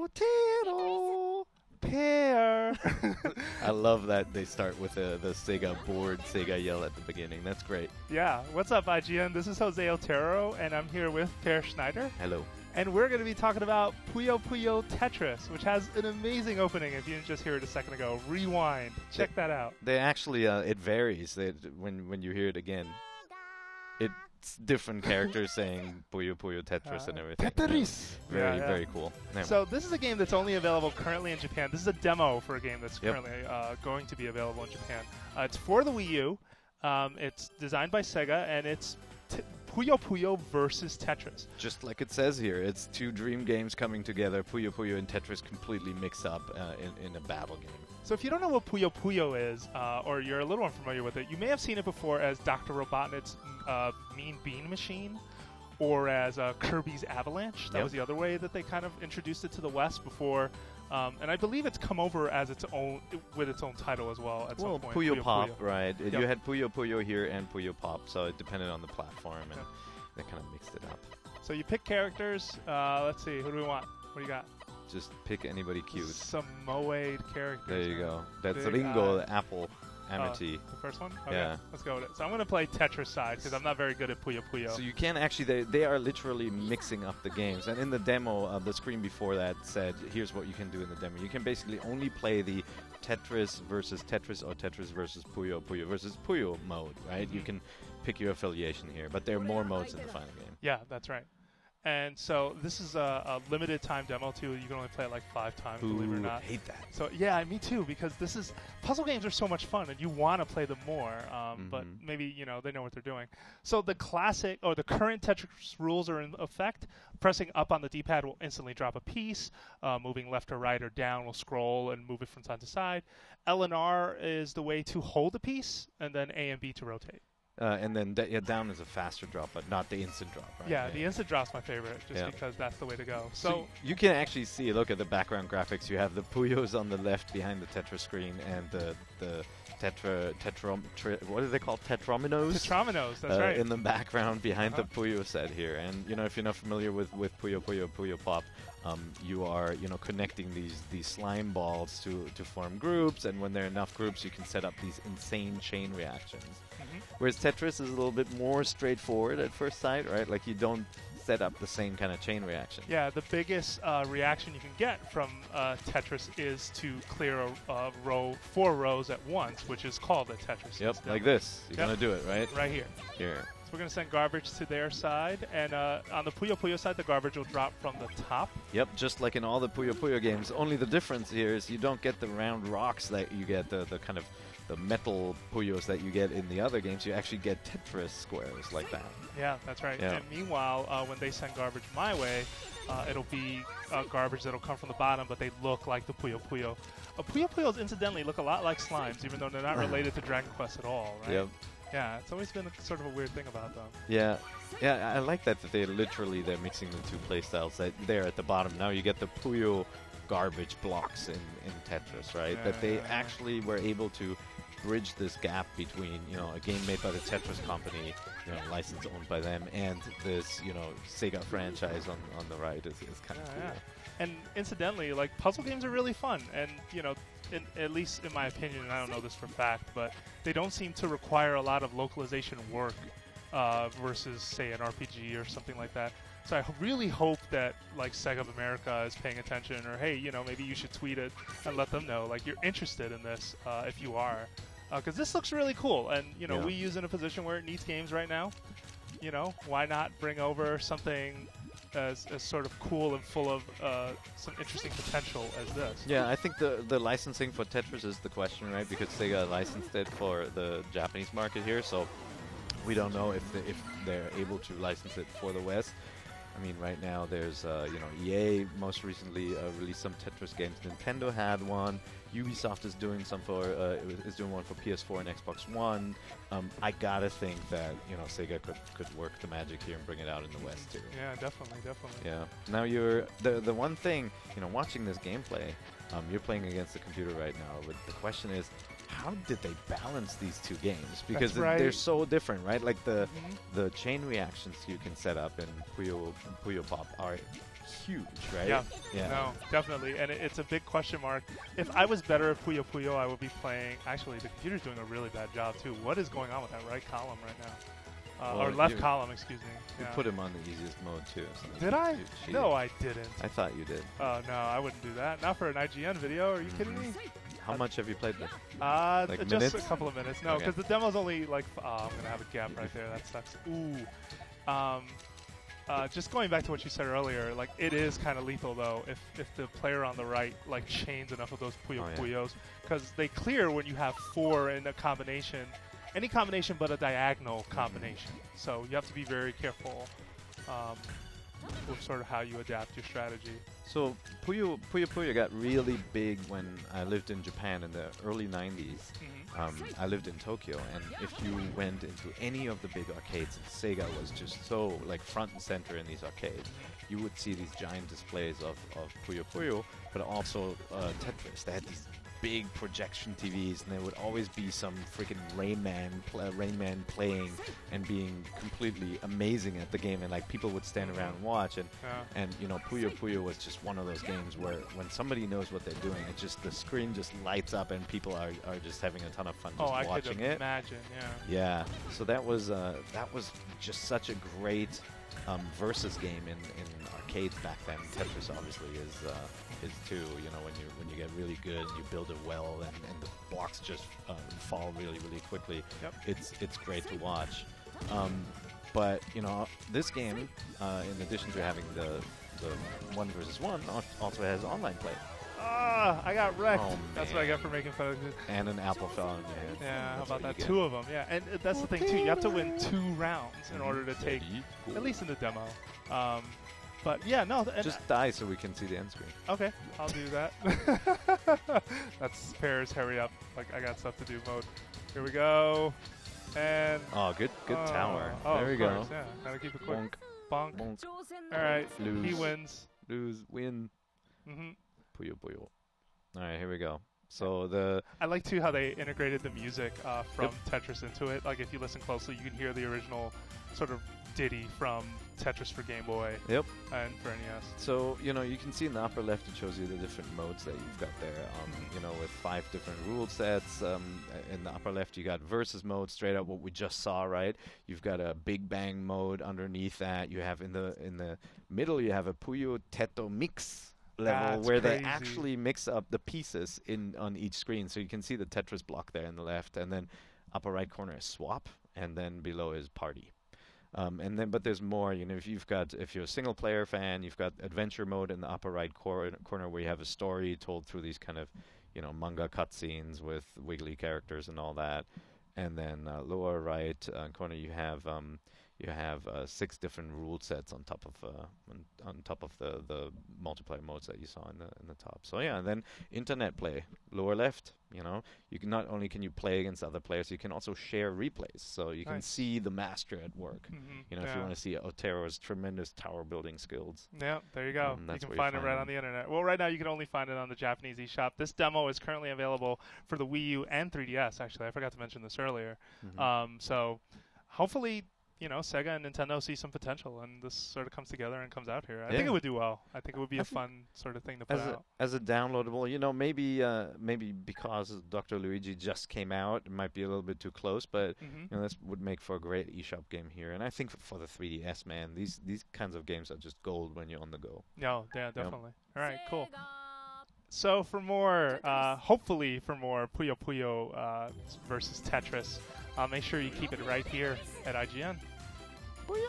Otero. Pair. I love that they start with the Sega board, Sega yell at the beginning. That's great. Yeah. What's up, IGN? This is Jose Otero, and I'm here with Per Schneider. Hello. And we're going to be talking about Puyo Puyo Tetris, which has an amazing opening. If you didn't just hear it a second ago, rewind. Check that out. They actually, it varies. When you hear it again, it's different characters saying Puyo Puyo Tetris and everything. Tetris! Yeah. Very cool. Anyway. So this is a game that's only available currently in Japan. This is a demo for a game that's currently going to be available in Japan. It's for the Wii U. It's designed by Sega, and it's Puyo Puyo versus Tetris. Just like it says here, it's two dream games coming together. Puyo Puyo and Tetris completely mixed up in a battle game. So if you don't know what Puyo Puyo is, or you're a little unfamiliar with it, you may have seen it before as Dr. Robotnik's Mean Bean Machine, or as Kirby's Avalanche. That was the other way that they kind of introduced it to the West before. And I believe it's come over as its own, with its own title as well at some point. Puyo Pop, right? Yep. You had Puyo Puyo here and Puyo Pop, so it depended on the platform, and they kind of mixed it up. So you pick characters. Let's see, who do we want? What do you got? Just pick anybody cute. Some moe-ed characters. There you go. That's Big Ringo, the apple. Amity. The first one? Okay, yeah. Let's go with it. So I'm going to play Tetris side because I'm not very good at Puyo Puyo. So you can actually, they are literally mixing up the games. And in the demo, the screen before that said, here's what you can do in the demo. You can basically only play the Tetris versus Tetris or Tetris versus Puyo Puyo versus Puyo mode, right? You can pick your affiliation here, but there are more modes in the final game. Yeah, that's right. And so this is a limited time demo too. You can only play it like 5 times, believe it or not. I hate that. So yeah, me too, because puzzle games are so much fun and you want to play them more. But maybe they know what they're doing. So the classic or the current Tetris rules are in effect. Pressing up on the D-pad will instantly drop a piece. Moving left or right or down will scroll and move it from side to side. L and R is the way to hold a piece, and then A and B to rotate. And then down is a faster drop, but not the instant drop, right? Yeah, the instant drop's my favorite, just because that's the way to go. So you can actually see, look at the background graphics. You have the Puyos on the left behind the Tetris screen, and the what are they called? Tetrominos? Tetrominos, that's right. In the background behind the Puyo set here. And, if you're not familiar with Puyo Puyo, Puyo Pop, you are, connecting these slime balls to form groups, and when there are enough groups, you can set up these insane chain reactions. Whereas Tetris is a little bit more straightforward at first sight, right? Like, you don't set up the same kind of chain reaction. Yeah, the biggest reaction you can get from Tetris is to clear a row, 4 rows at once, which is called a Tetris system. Like this. You're going to do it, right? Right here. Here. So we're going to send garbage to their side, and on the Puyo Puyo side, the garbage will drop from the top. Yep, just like in all the Puyo Puyo games. Only the difference here is you don't get the round rocks that you get, the kind of the metal Puyos that you get in the other games. You actually get Tetris squares like that. Yeah, that's right. Yeah. And meanwhile, when they send garbage my way, it'll be garbage that'll come from the bottom, but they look like the Puyo Puyo. Puyo Puyos, incidentally, look a lot like slimes, even though they're not related to Dragon Quest at all, right? Yep. Yeah, it's always been sort of a weird thing about them. Yeah, I like that they're mixing the two playstyles there at the bottom. Now you get the Puyo garbage blocks in Tetris, right? Yeah, that they actually were able to bridge this gap between, a game made by the Tetris company, license owned by them, and this, Sega franchise on the right is kind of cool. Yeah. And incidentally, like, puzzle games are really fun, and at least in my opinion, and I don't know this for fact, but they don't seem to require a lot of localization work versus, say, an RPG or something like that. So I really hope that, like, Sega of America is paying attention, or hey, maybe you should tweet it and let them know, like, you're interested in this if you are, because this looks really cool, and Wii U's in a position where it needs games right now. Why not bring over something as sort of cool and full of some interesting potential as this? Yeah, I think the licensing for Tetris is the question, right? Because Sega licensed it for the Japanese market here, so we don't know if they're able to license it for the West. I mean, right now there's EA most recently released some Tetris games. Nintendo had one. Ubisoft is doing one for PS4 and Xbox One. I gotta think that Sega could work the magic here and bring it out in the West too. Yeah, definitely. Yeah. Now the one thing watching this gameplay, you're playing against the computer right now. But the question is, how did they balance these two games? Because That's right. they're so different, right? Like the chain reactions you can set up in Puyo Pop are huge, right? Yeah. Yeah. No, definitely. And it's a big question mark. If I was better at Puyo Puyo, I would be playing. Actually, the computer's doing a really bad job too. What is going on with that right column right now? Or left column, excuse me. You put him on the easiest mode too. So Did I? No, I didn't. I thought you did. Oh no, I wouldn't do that. Not for an IGN video. Are you kidding me? How much have you played this? Like just minutes? a couple of minutes. No, because the demo's only like. I'm gonna have a gap right there. That sucks. Ooh. Just going back to what you said earlier, like it is kind of lethal though if the player on the right like chains enough of those Puyo Puyos, because they clear when you have 4 in a combination, any combination but a diagonal combination. So you have to be very careful with sort of how you adapt your strategy. So Puyo Puyo got really big when I lived in Japan in the early 90s. I lived in Tokyo, and if you went into any of the big arcades, Sega was just so like front and center in these arcades. You would see these giant displays of Puyo Puyo, but also Tetris. They had these big projection TVs, and there would always be some freaking Rain Man playing and being completely amazing at the game, and like people would stand around and watch. And you know, Puyo Puyo was just one of those games where when somebody knows what they're doing, it just the screen just lights up and people are just having a ton of fun just watching it. I could imagine, yeah. So that was just such a great versus game in arcades back then. Tetris obviously is too. You know, when you get really good and you build it well, and the blocks just fall really quickly. Yep. It's great to watch. But you know, this game, in addition to having the 1 versus 1, also has online play. I got wrecked. Oh, that's what I got for making fun of it. And an apple fell on your head. Yeah, how about that? 2 of them. Yeah, and that's the thing too. You have to win 2 rounds in order to take, at least in the demo. But yeah, no. Just die so we can see the end screen. Okay, I'll do that. That's pairs. Hurry up! Like I got stuff to do mode. Here we go. And good tower. Oh, there we go. Yeah, gotta keep it quick. Bonk. Bonk. Bonk. All right, Lose. he wins. Lose. Win. Mm-hmm. Puyo Puyo. All right, here we go. So I like too how they integrated the music from Tetris into it. Like if you listen closely, you can hear the original sort of ditty from Tetris for Game Boy. Yep. And for NES. So you know, you can see in the upper left it shows you the different modes that you've got there. You know, with 5 different rule sets. In the upper left you got versus mode, straight up what we just saw, right? You've got a Big Bang mode underneath that. You have in the middle you have a Puyo Teto mix level where they actually mix up the pieces on each screen, so you can see the Tetris block there in the left, and then upper right corner is swap, and then below is party. But there's more. You know, if you're a single player fan, you've got adventure mode in the upper right corner where you have a story told through these kind of, you know, manga cutscenes with wiggly characters and all that. And then lower right corner you have 6 different rule sets on top of the multiplayer modes that you saw in the top. So yeah, and then internet play, lower left. You know, you can not only can you play against other players, you can also share replays. So you can see the master at work. You know, if you want to see Otero's tremendous tower building skills. Yeah, there you go. You can find it right on the internet. Well, right now you can only find it on the Japanese eShop. This demo is currently available for the Wii U and 3DS. Actually, I forgot to mention this earlier. So hopefully, you know, Sega and Nintendo see some potential, and this sort of comes together and comes out here. I think it would do well. I think it would be a fun sort of thing to put out. As a downloadable, you know, maybe because Dr. Luigi just came out, it might be a little bit too close, but you know, this would make for a great eShop game here. And I think for the 3DS, man, these kinds of games are just gold when you're on the go. No, yeah, definitely. All right, cool. So for more, hopefully for more Puyo Puyo versus Tetris, make sure you keep it right here at IGN. Puyo.